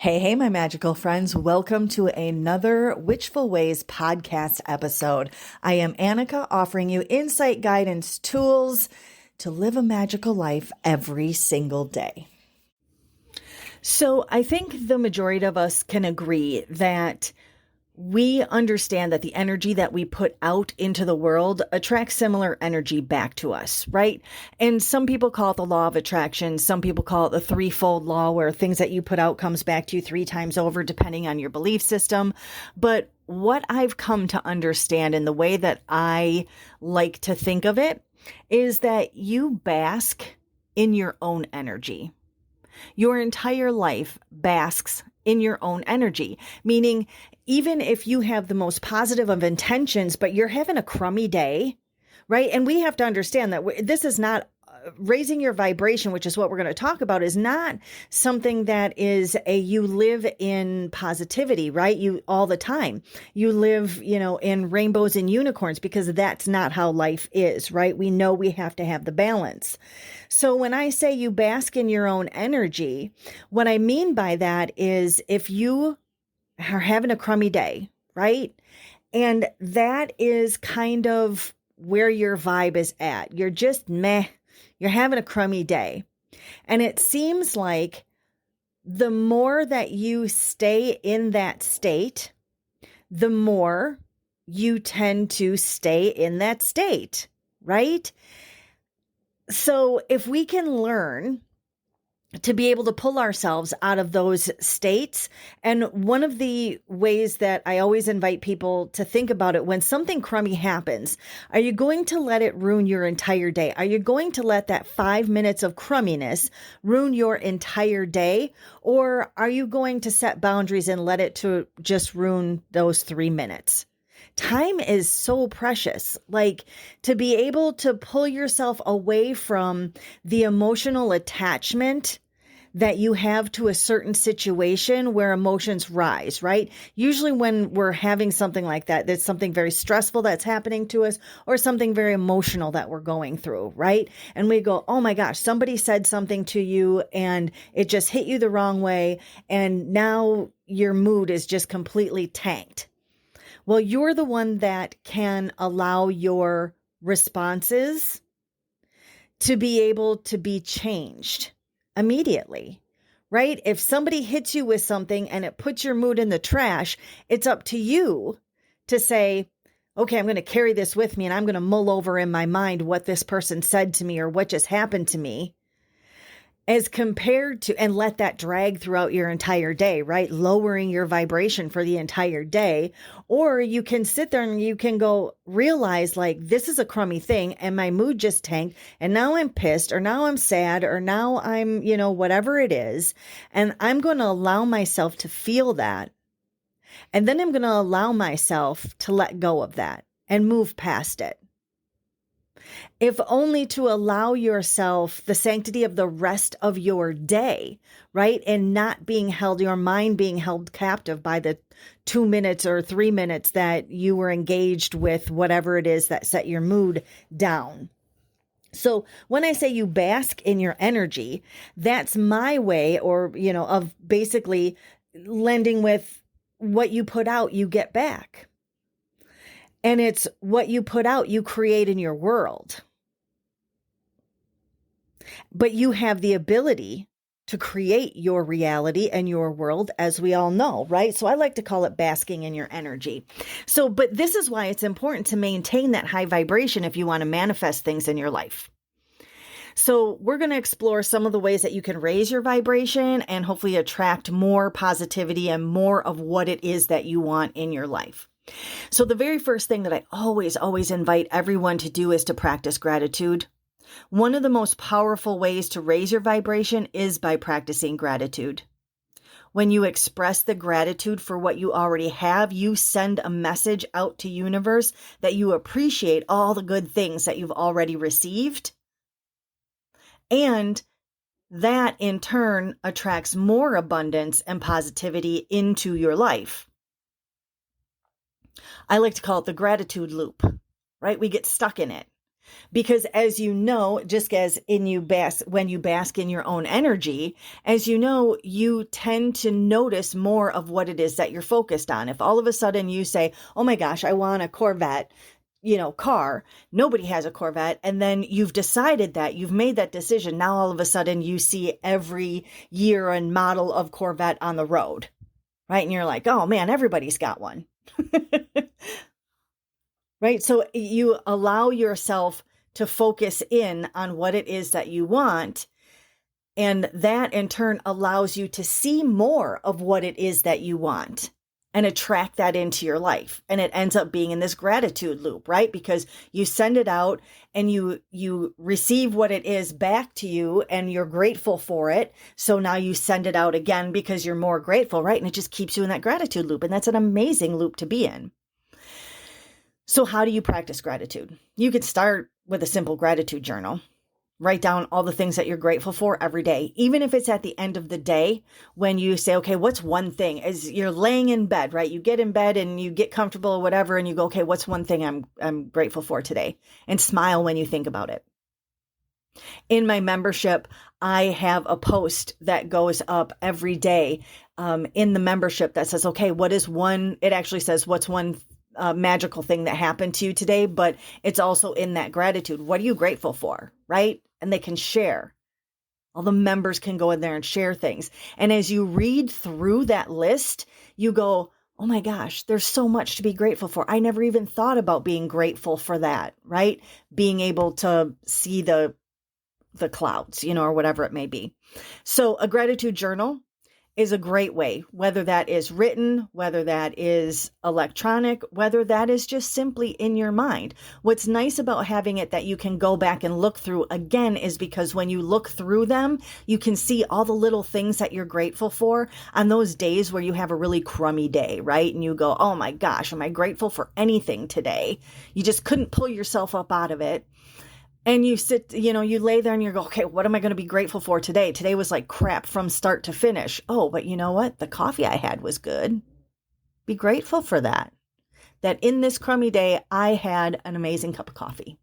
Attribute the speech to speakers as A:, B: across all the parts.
A: Hey, my magical friends. Welcome to another Witchful Ways podcast episode. I am Annika, offering you insight, guidance, tools to live a magical life every single day. So I think the majority of us can agree that we understand that the energy that we put out into the world attracts similar energy back to us, right? And some people call it the law of attraction. Some people call it the threefold law, where things that you put out comes back to you three times over, depending on your belief system. But what I've come to understand, and the way that I like to think of it, is that you bask in your own energy. Your entire life basks in your own energy, meaning even if you have the most positive of intentions, but you're having a crummy day, right? And we have to understand that this is not raising your vibration, which is what we're going to talk about, is not something that is you live in positivity, right? You all the time, you live, in rainbows and unicorns, because that's not how life is, right? We know we have to have the balance. So when I say you bask in your own energy, what I mean by that is if you are having a crummy day, right? And that is kind of where your vibe is at. You're just meh. You're having a crummy day. And it seems like the more that you stay in that state, the more you tend to stay in that state, right? So if we can learn to be able to pull ourselves out of those states. And one of the ways that I always invite people to think about it, when something crummy happens, are you going to let it ruin your entire day? Are you going to let that 5 minutes of crumminess ruin your entire day? Or are you going to set boundaries and let it to just ruin those 3 minutes? Time is so precious. Like, to be able to pull yourself away from the emotional attachment that you have to a certain situation where emotions rise, right? Usually when we're having something like that, there's something very stressful that's happening to us, or something very emotional that we're going through, right? And we go, oh my gosh, somebody said something to you and it just hit you the wrong way. And now your mood is just completely tanked. Well, you're the one that can allow your responses to be able to be changed immediately, right? If somebody hits you with something and it puts your mood in the trash, it's up to you to say, okay, I'm going to carry this with me and I'm going to mull over in my mind what this person said to me or what just happened to me, as compared to, and let that drag throughout your entire day, right? Lowering your vibration for the entire day. Or you can sit there and you can go realize, like, this is a crummy thing and my mood just tanked and now I'm pissed, or now I'm sad, or now I'm, whatever it is. And I'm going to allow myself to feel that. And then I'm going to allow myself to let go of that and move past it. If only to allow yourself the sanctity of the rest of your day, right? And not being held, your mind being held captive by the 2 minutes or 3 minutes that you were engaged with whatever it is that set your mood down. So when I say you bask in your energy, that's my way, or, of basically lending with what you put out, you get back. And it's what you put out, you create in your world. But you have the ability to create your reality and your world, as we all know, right? So I like to call it basking in your energy. So, but this is why it's important to maintain that high vibration if you want to manifest things in your life. So we're going to explore some of the ways that you can raise your vibration and hopefully attract more positivity and more of what it is that you want in your life. So the very first thing that I always invite everyone to do is to practice gratitude. One of the most powerful ways to raise your vibration is by practicing gratitude. When you express the gratitude for what you already have, you send a message out to universe that you appreciate all the good things that you've already received. And that in turn attracts more abundance and positivity into your life. I like to call it the gratitude loop, right? We get stuck in it. Because as you know, just as in when you bask in your own energy, as you know, you tend to notice more of what it is that you're focused on. If all of a sudden you say, oh my gosh, I want a Corvette, car, nobody has a Corvette. And then you've decided that you've made that decision. Now, all of a sudden you see every year and model of Corvette on the road, right? And you're like, oh man, everybody's got one. Right? So you allow yourself to focus in on what it is that you want. And that in turn allows you to see more of what it is that you want and attract that into your life. And it ends up being in this gratitude loop, right? Because you send it out and you receive what it is back to you and you're grateful for it. So now you send it out again because you're more grateful, right? And it just keeps you in that gratitude loop. And that's an amazing loop to be in. So how do you practice gratitude? You could start with a simple gratitude journal. Write down all the things that you're grateful for every day, even if it's at the end of the day when you say, okay, what's one thing? As you're laying in bed, right? You get in bed and you get comfortable or whatever, and you go, okay, what's one thing I'm grateful for today? And smile when you think about it. In my membership, I have a post that goes up every day in the membership that says, okay, it actually says, what's one magical thing that happened to you today, but it's also in that gratitude. What are you grateful for, right? And they can share. All the members can go in there and share things. And as you read through that list, you go, oh my gosh, there's so much to be grateful for. I never even thought about being grateful for that, right? Being able to see the clouds, or whatever it may be. So a gratitude journal is a great way, whether that is written, whether that is electronic, whether that is just simply in your mind. What's nice about having it that you can go back and look through again is because when you look through them, you can see all the little things that you're grateful for on those days where you have a really crummy day, right? And you go, oh my gosh, am I grateful for anything today? You just couldn't pull yourself up out of it. And you sit, you lay there and you go, okay, what am I going to be grateful for today? Today was like crap from start to finish. Oh, but you know what? The coffee I had was good. Be grateful for that. That in this crummy day, I had an amazing cup of coffee,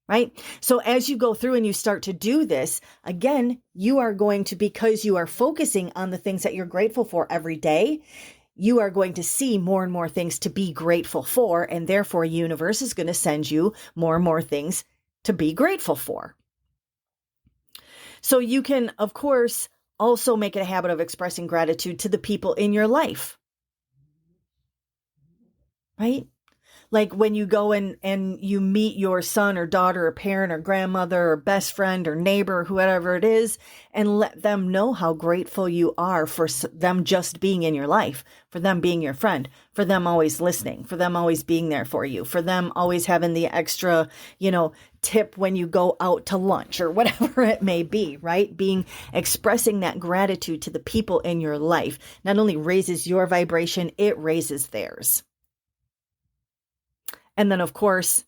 A: right? So as you go through and you start to do this, again, you are going to, because you are focusing on the things that you're grateful for every day, you are going to see more and more things to be grateful for. And therefore, universe is going to send you more and more things to be grateful for. So you can, of course, also make it a habit of expressing gratitude to the people in your life, right? Like when you go and you meet your son or daughter or parent or grandmother or best friend or neighbor, whoever it is, and let them know how grateful you are for them just being in your life, for them being your friend, for them always listening, for them always being there for you, for them always having the extra, tip when you go out to lunch or whatever it may be, right? Expressing that gratitude to the people in your life not only raises your vibration, it raises theirs. And then, of course,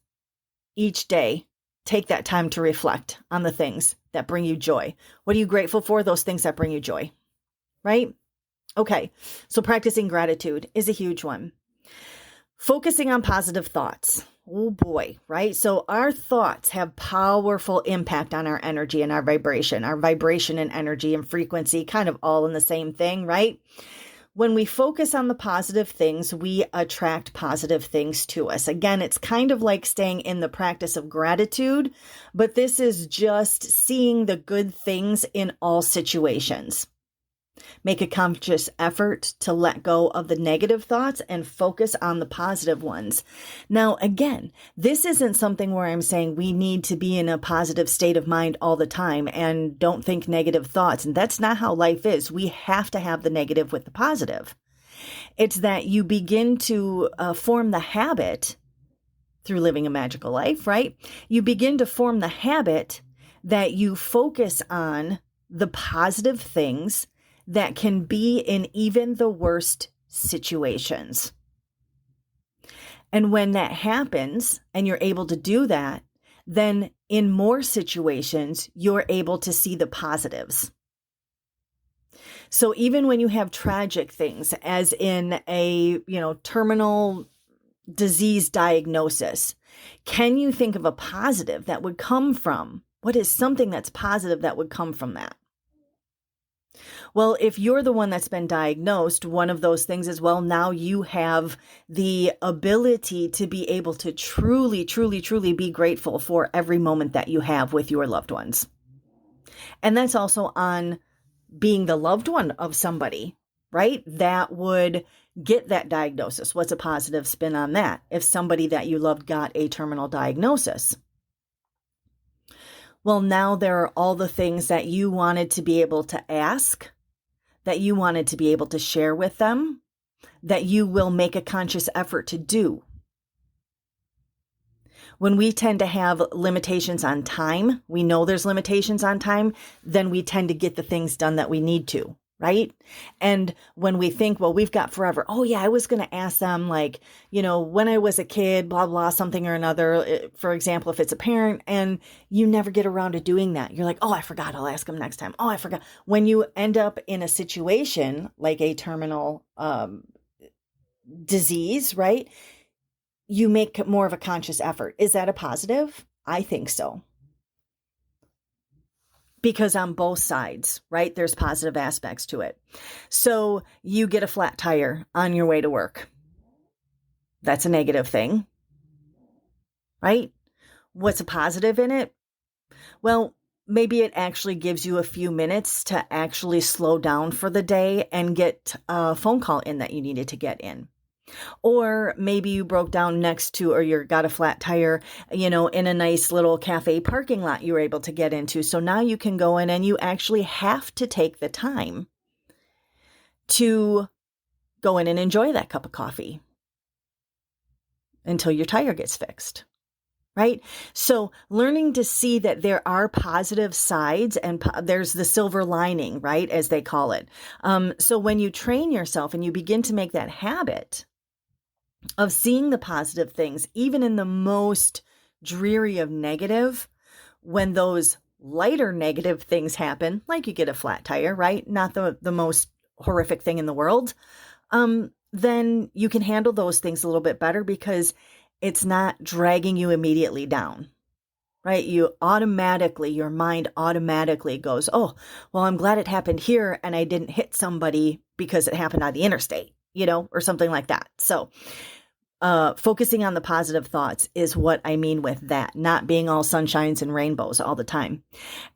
A: each day, take that time to reflect on the things that bring you joy. What are you grateful for? Those things that bring you joy, right? Okay, so practicing gratitude is a huge one. Focusing on positive thoughts. Oh boy, right? So our thoughts have powerful impact on our energy and our vibration and energy and frequency, kind of all in the same thing, right? When we focus on the positive things, we attract positive things to us. Again, it's kind of like staying in the practice of gratitude, but this is just seeing the good things in all situations. Make a conscious effort to let go of the negative thoughts and focus on the positive ones. Now, again, this isn't something where I'm saying we need to be in a positive state of mind all the time and don't think negative thoughts. And that's not how life is. We have to have the negative with the positive. It's that you begin to form the habit through living a magical life, right? You begin to form the habit that you focus on the positive things that can be in even the worst situations. And when that happens and you're able to do that, then in more situations, you're able to see the positives. So even when you have tragic things, as in a, terminal disease diagnosis, Can you think of a positive that would come from? What is something that's positive that would come from that? Well, if you're the one that's been diagnosed, one of those things is, well, now you have the ability to be able to truly, truly, truly be grateful for every moment that you have with your loved ones. And that's also on being the loved one of somebody, right? That would get that diagnosis. What's a positive spin on that? If somebody that you loved got a terminal diagnosis. Well, now there are all the things that you wanted to be able to ask, that you wanted to be able to share with them, that you will make a conscious effort to do. When we tend to have limitations on time, we know there's limitations on time, then we tend to get the things done that we need to, right? And when we think, well, we've got forever. Oh yeah, I was going to ask them like, when I was a kid, blah, blah, something or another. For example, if it's a parent and you never get around to doing that, you're like, oh, I forgot. I'll ask them next time. Oh, I forgot. When you end up in a situation like a terminal disease, right? You make more of a conscious effort. Is that a positive? I think so. Because on both sides, right, there's positive aspects to it. So you get a flat tire on your way to work. That's a negative thing, right? What's a positive in it? Well, maybe it actually gives you a few minutes to actually slow down for the day and get a phone call in that you needed to get in. Or maybe you broke down next to, or you got a flat tire, in a nice little cafe parking lot you were able to get into. So now you can go in and you actually have to take the time to go in and enjoy that cup of coffee until your tire gets fixed, right? So learning to see that there are positive sides and there's the silver lining, right, as they call it. So when you train yourself and you begin to make that habit of seeing the positive things, even in the most dreary of negative, when those lighter negative things happen, like you get a flat tire, right? Not the most horrific thing in the world. Then you can handle those things a little bit better because it's not dragging you immediately down, right? Your mind automatically goes, oh, well, I'm glad it happened here and I didn't hit somebody because it happened on the interstate, or something like that. So focusing on the positive thoughts is what I mean with that, not being all sunshines and rainbows all the time.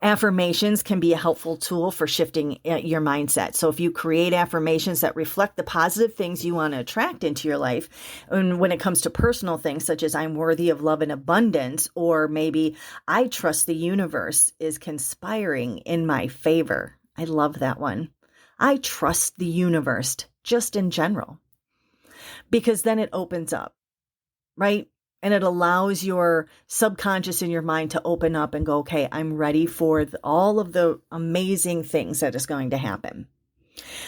A: Affirmations can be a helpful tool for shifting your mindset. So if you create affirmations that reflect the positive things you want to attract into your life, and when it comes to personal things such as I'm worthy of love and abundance, or maybe I trust the universe is conspiring in my favor. I love that one. I trust the universe just in general. Because then it opens up, right? And it allows your subconscious in your mind to open up and go, okay, I'm ready for all of the amazing things that is going to happen.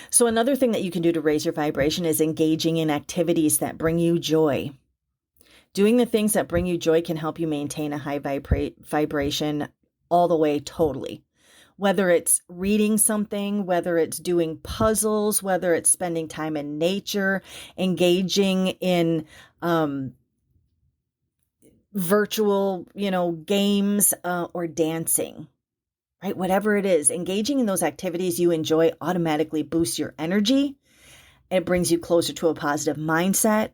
A: So another thing that you can do to raise your vibration is engaging in activities that bring you joy. Doing the things that bring you joy can help you maintain a high vibration all the way totally. Whether it's reading something, whether it's doing puzzles, whether it's spending time in nature, engaging in virtual, games or dancing, right? Whatever it is, engaging in those activities you enjoy automatically boosts your energy. It brings you closer to a positive mindset.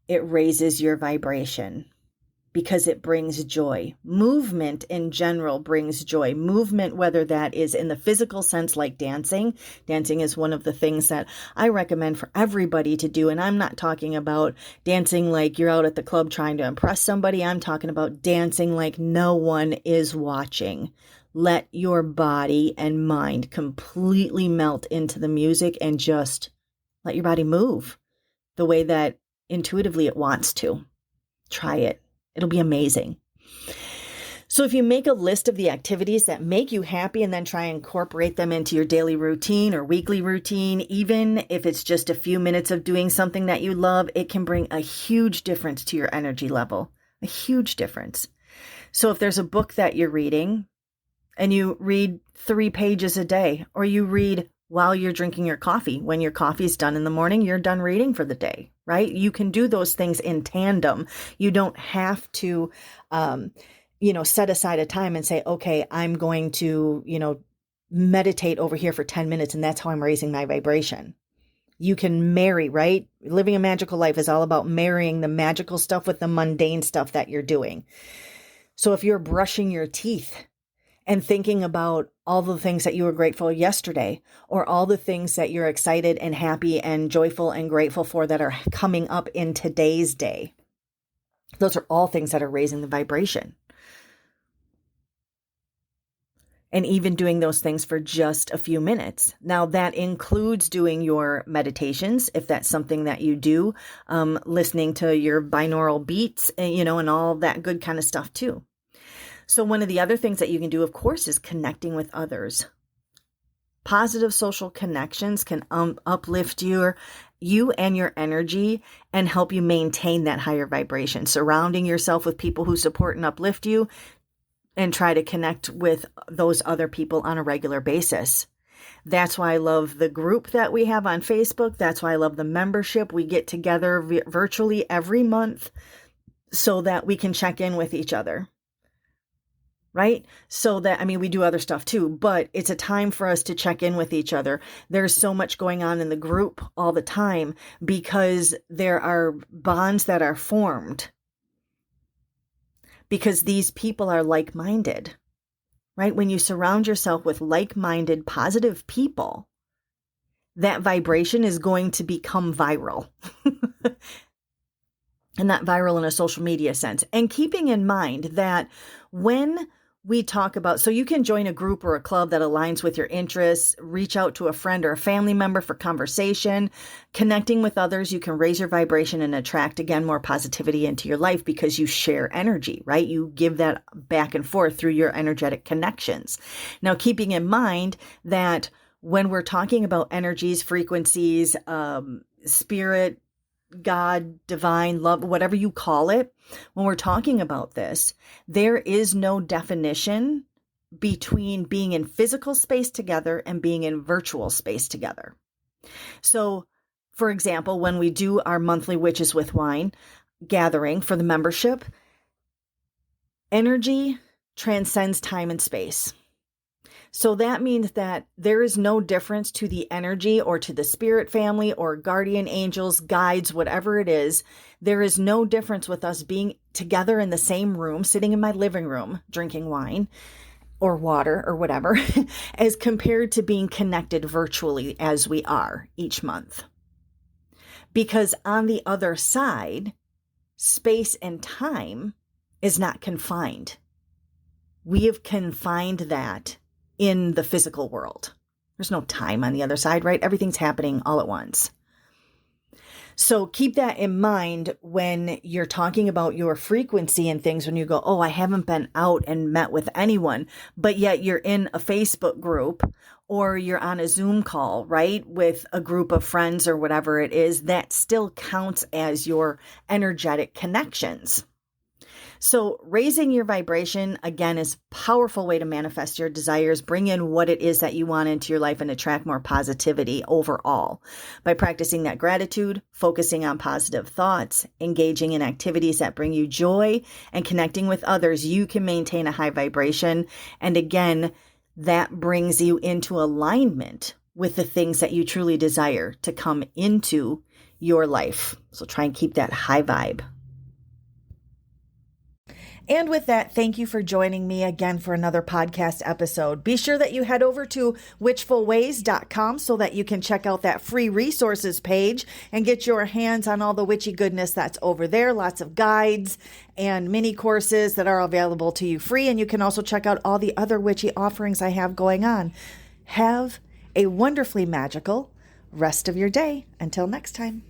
A: It raises your vibration. Because it brings joy. Movement in general brings joy. Movement, whether that is in the physical sense like dancing. Dancing is one of the things that I recommend for everybody to do. And I'm not talking about dancing like you're out at the club trying to impress somebody. I'm talking about dancing like no one is watching. Let your body and mind completely melt into the music and just let your body move the way that intuitively it wants to. Try it. It'll be amazing. So if you make a list of the activities that make you happy and then try and incorporate them into your daily routine or weekly routine, even if it's just a few minutes of doing something that you love, it can bring a huge difference to your energy level, a huge difference. So if there's a book that you're reading and you read 3 pages a day, or you read while you're drinking your coffee. When your coffee's done in the morning, you're done reading for the day, right? You can do those things in tandem. You don't have to, set aside a time and say, okay, I'm going to, meditate over here for 10 minutes and that's how I'm raising my vibration. You can marry, right? Living a magical life is all about marrying the magical stuff with the mundane stuff that you're doing. So if you're brushing your teeth and thinking about all the things that you were grateful yesterday, or all the things that you're excited and happy and joyful and grateful for that are coming up in today's day, those are all things that are raising the vibration. And even doing those things for just a few minutes. Now, that includes doing your meditations, if that's something that you do, listening to your binaural beats, and all that good kind of stuff too. So one of the other things that you can do, of course, is connecting with others. Positive social connections can uplift you and your energy and help you maintain that higher vibration. Surrounding yourself with people who support and uplift you, and try to connect with those other people on a regular basis. That's why I love the group that we have on Facebook. That's why I love the membership. We get together virtually every month so that we can check in with each other. Right? So that, we do other stuff too, but it's a time for us to check in with each other. There's so much going on in the group all the time because there are bonds that are formed. Because these people are like-minded, right? When you surround yourself with like-minded, positive people, that vibration is going to become viral. And not viral in a social media sense. And keeping in mind that when we talk about, so you can join a group or a club that aligns with your interests, reach out to a friend or a family member for conversation, connecting with others, you can raise your vibration and attract, again, more positivity into your life because you share energy, right? You give that back and forth through your energetic connections. Now, keeping in mind that when we're talking about energies, frequencies, spirit, God, divine, love, whatever you call it, when we're talking about this, there is no definition between being in physical space together and being in virtual space together. So, for example, when we do our monthly Witches with Wine gathering for the membership, energy transcends time and space. So that means that there is no difference to the energy or to the spirit family or guardian angels, guides, whatever it is. There is no difference with us being together in the same room, sitting in my living room, drinking wine or water or whatever, as compared to being connected virtually as we are each month. Because on the other side, space and time is not confined. We have confined that in the physical world. There's no time on the other side, right? Everything's happening all at once. So keep that in mind when you're talking about your frequency and things, when you go, oh, I haven't been out and met with anyone, but yet you're in a Facebook group or you're on a Zoom call, right? With a group of friends or whatever it is, that still counts as your energetic connections. So raising your vibration, again, is a powerful way to manifest your desires, bring in what it is that you want into your life and attract more positivity overall. By practicing that gratitude, focusing on positive thoughts, engaging in activities that bring you joy, and connecting with others, you can maintain a high vibration. And again, that brings you into alignment with the things that you truly desire to come into your life. So try and keep that high vibe. And with that, thank you for joining me again for another podcast episode. Be sure that you head over to witchfulways.com so that you can check out that free resources page and get your hands on all the witchy goodness that's over there. Lots of guides and mini courses that are available to you free. And you can also check out all the other witchy offerings I have going on. Have a wonderfully magical rest of your day. Until next time.